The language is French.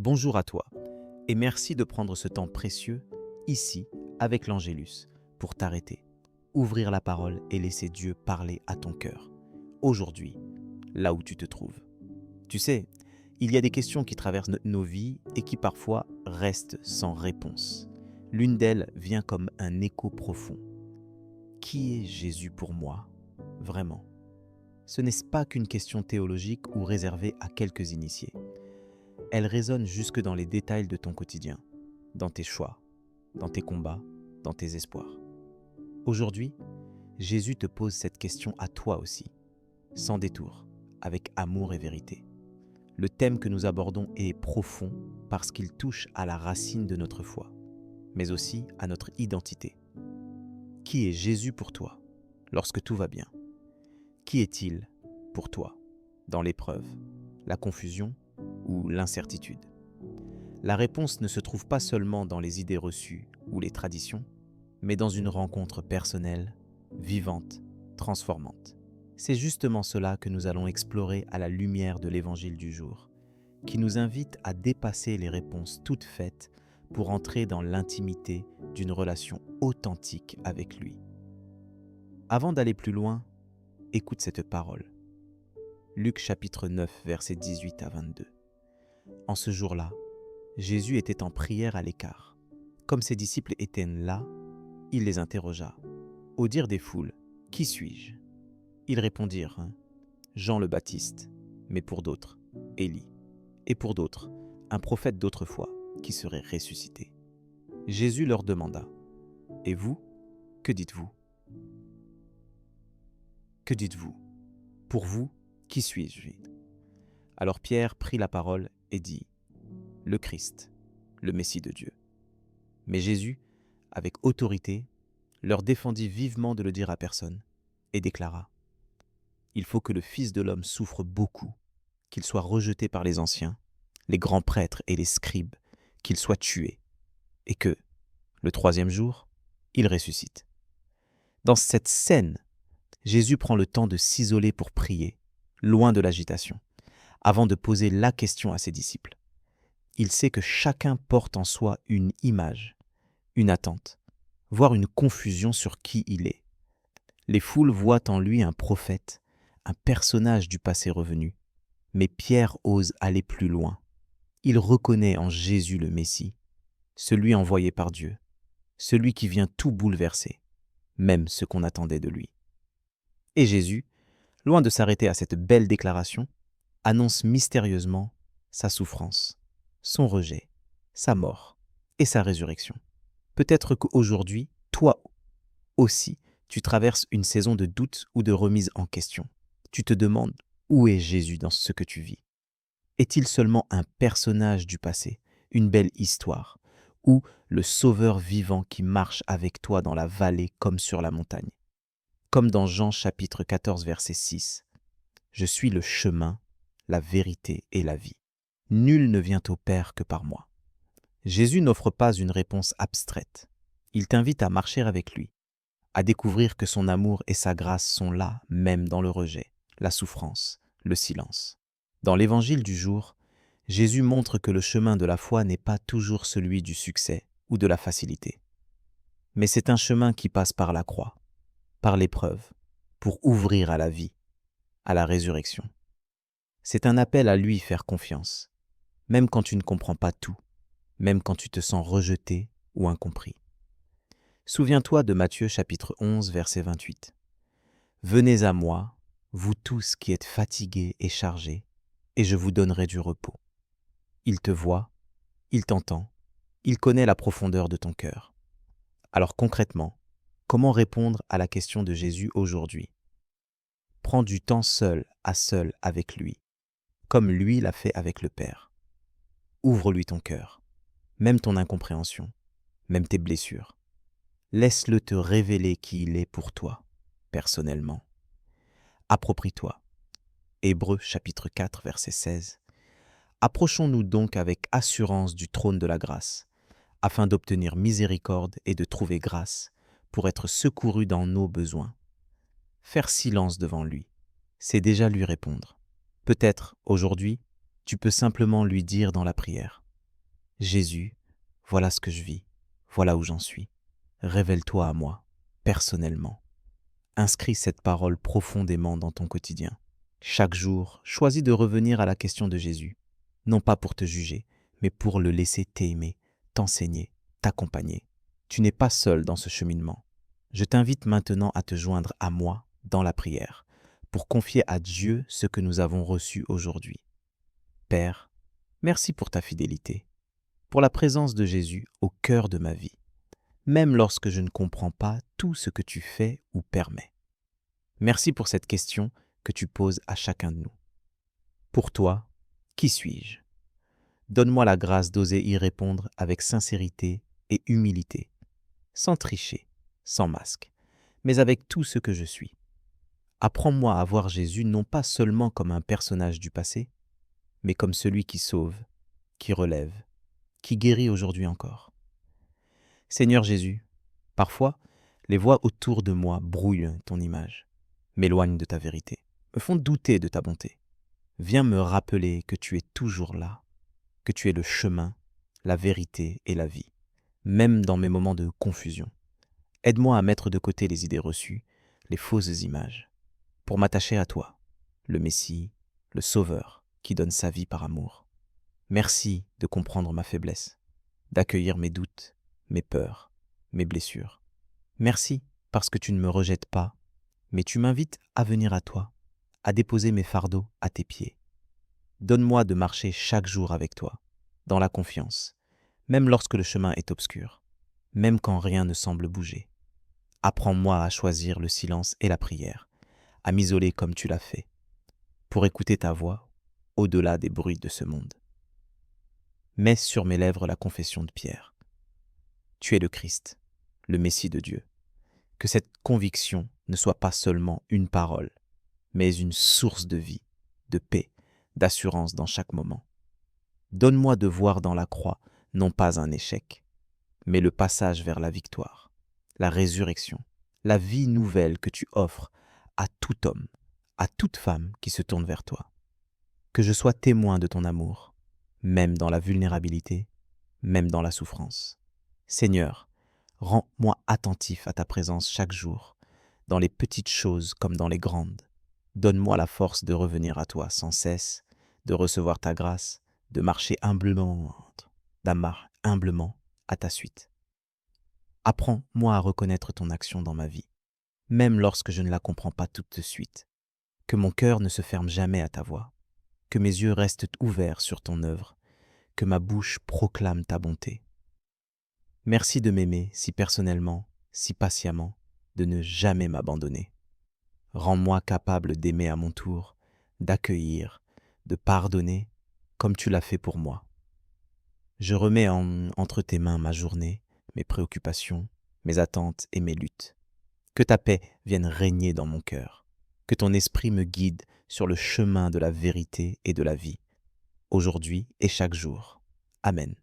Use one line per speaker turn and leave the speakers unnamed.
Bonjour à toi et merci de prendre ce temps précieux ici avec l'Angélus pour t'arrêter, ouvrir la parole et laisser Dieu parler à ton cœur. Aujourd'hui, là où tu te trouves. Tu sais, il y a des questions qui traversent nos vies et qui parfois restent sans réponse. L'une d'elles vient comme un écho profond. Qui est Jésus pour moi, vraiment? Ce n'est pas qu'une question théologique ou réservée à quelques initiés. Elle résonne jusque dans les détails de ton quotidien, dans tes choix, dans tes combats, dans tes espoirs. Aujourd'hui, Jésus te pose cette question à toi aussi, sans détour, avec amour et vérité. Le thème que nous abordons est profond parce qu'il touche à la racine de notre foi, mais aussi à notre identité. Qui est Jésus pour toi lorsque tout va bien? Qui est-il pour toi dans l'épreuve, la confusion ou l'incertitude? La réponse ne se trouve pas seulement dans les idées reçues ou les traditions, mais dans une rencontre personnelle, vivante, transformante. C'est justement cela que nous allons explorer à la lumière de l'Évangile du jour, qui nous invite à dépasser les réponses toutes faites pour entrer dans l'intimité d'une relation authentique avec lui. Avant d'aller plus loin, écoute cette parole. Luc chapitre 9, versets 18 à 22. En ce jour-là, Jésus était en prière à l'écart. Comme ses disciples étaient là, il les interrogea. Au dire des foules, « Qui suis-je » Ils répondirent, « Jean le Baptiste, mais pour d'autres, Élie, et pour d'autres, un prophète d'autrefois qui serait ressuscité. » Jésus leur demanda, « Et vous, que dites-vous » Que dites-vous? Pour vous, qui suis-je? Alors Pierre prit la parole et dit, « Le Christ, le Messie de Dieu. » Mais Jésus, avec autorité, leur défendit vivement de le dire à personne et déclara, « Il faut que le Fils de l'homme souffre beaucoup, qu'il soit rejeté par les anciens, les grands prêtres et les scribes, qu'il soit tué, et que, le troisième jour, il ressuscite. » Dans cette scène, Jésus prend le temps de s'isoler pour prier, loin de l'agitation, avant de poser la question à ses disciples. Il sait que chacun porte en soi une image, une attente, voire une confusion sur qui il est. Les foules voient en lui un prophète, un personnage du passé revenu. Mais Pierre ose aller plus loin. Il reconnaît en Jésus le Messie, celui envoyé par Dieu, celui qui vient tout bouleverser, même ce qu'on attendait de lui. Et Jésus, loin de s'arrêter à cette belle déclaration, annonce mystérieusement sa souffrance, son rejet, sa mort et sa résurrection. Peut-être qu'aujourd'hui, toi aussi, tu traverses une saison de doute ou de remise en question. Tu te demandes où est Jésus dans ce que tu vis. Est-il seulement un personnage du passé, une belle histoire, ou le Sauveur vivant qui marche avec toi dans la vallée comme sur la montagne? Comme dans Jean chapitre 14, verset 6. « Je suis le chemin, la vérité et la vie. Nul ne vient au Père que par moi. » Jésus n'offre pas une réponse abstraite. Il t'invite à marcher avec lui, à découvrir que son amour et sa grâce sont là, même dans le rejet, la souffrance, le silence. Dans l'Évangile du jour, Jésus montre que le chemin de la foi n'est pas toujours celui du succès ou de la facilité. Mais c'est un chemin qui passe par la croix, par l'épreuve, pour ouvrir à la vie, à la résurrection. C'est un appel à lui faire confiance, même quand tu ne comprends pas tout, même quand tu te sens rejeté ou incompris. Souviens-toi de Matthieu chapitre 11, verset 28. « Venez à moi, vous tous qui êtes fatigués et chargés, et je vous donnerai du repos. » Il te voit, il t'entend, il connaît la profondeur de ton cœur. Alors concrètement, comment répondre à la question de Jésus aujourd'hui? Prends du temps seul à seul avec lui, comme lui l'a fait avec le Père. Ouvre-lui ton cœur, même ton incompréhension, même tes blessures. Laisse-le te révéler qui il est pour toi, personnellement. Approprie-toi. Hébreux chapitre 4, verset 16. Approchons-nous donc avec assurance du trône de la grâce, afin d'obtenir miséricorde et de trouver grâce pour être secourus dans nos besoins. Faire silence devant lui, c'est déjà lui répondre. Peut-être, aujourd'hui, tu peux simplement lui dire dans la prière, Jésus, voilà ce que je vis, voilà où j'en suis. Révèle-toi à moi, personnellement. Inscris cette parole profondément dans ton quotidien. Chaque jour, choisis de revenir à la question de Jésus, non pas pour te juger, mais pour le laisser t'aimer, t'enseigner, t'accompagner. Tu n'es pas seul dans ce cheminement. Je t'invite maintenant à te joindre à moi dans la prière, pour confier à Dieu ce que nous avons reçu aujourd'hui. Père, merci pour ta fidélité, pour la présence de Jésus au cœur de ma vie, même lorsque je ne comprends pas tout ce que tu fais ou permets. Merci pour cette question que tu poses à chacun de nous. Pour toi, qui suis-je? Donne-moi la grâce d'oser y répondre avec sincérité et humilité, sans tricher, sans masque, mais avec tout ce que je suis. Apprends-moi à voir Jésus non pas seulement comme un personnage du passé, mais comme celui qui sauve, qui relève, qui guérit aujourd'hui encore. Seigneur Jésus, parfois, les voix autour de moi brouillent ton image, m'éloignent de ta vérité, me font douter de ta bonté. Viens me rappeler que tu es toujours là, que tu es le chemin, la vérité et la vie, même dans mes moments de confusion. Aide-moi à mettre de côté les idées reçues, les fausses images, pour m'attacher à toi, le Messie, le Sauveur, qui donne sa vie par amour. Merci de comprendre ma faiblesse, d'accueillir mes doutes, mes peurs, mes blessures. Merci parce que tu ne me rejettes pas, mais tu m'invites à venir à toi, à déposer mes fardeaux à tes pieds. Donne-moi de marcher chaque jour avec toi, dans la confiance, même lorsque le chemin est obscur, même quand rien ne semble bouger. Apprends-moi à choisir le silence et la prière, à m'isoler comme tu l'as fait, pour écouter ta voix au-delà des bruits de ce monde. Mets sur mes lèvres la confession de Pierre. Tu es le Christ, le Messie de Dieu. Que cette conviction ne soit pas seulement une parole, mais une source de vie, de paix, d'assurance dans chaque moment. Donne-moi de voir dans la croix non pas un échec, mais le passage vers la victoire, la résurrection, la vie nouvelle que tu offres à tout homme, à toute femme qui se tourne vers toi. Que je sois témoin de ton amour, même dans la vulnérabilité, même dans la souffrance. Seigneur, rends-moi attentif à ta présence chaque jour, dans les petites choses comme dans les grandes. Donne-moi la force de revenir à toi sans cesse, de recevoir ta grâce, de marcher humblement à ta suite. Apprends-moi à reconnaître ton action dans ma vie, même lorsque je ne la comprends pas tout de suite. Que mon cœur ne se ferme jamais à ta voix, que mes yeux restent ouverts sur ton œuvre, que ma bouche proclame ta bonté. Merci de m'aimer si personnellement, si patiemment, de ne jamais m'abandonner. Rends-moi capable d'aimer à mon tour, d'accueillir, de pardonner, comme tu l'as fait pour moi. Je remets entre tes mains ma journée, mes préoccupations, mes attentes et mes luttes. Que ta paix vienne régner dans mon cœur. Que ton esprit me guide sur le chemin de la vérité et de la vie, aujourd'hui et chaque jour. Amen.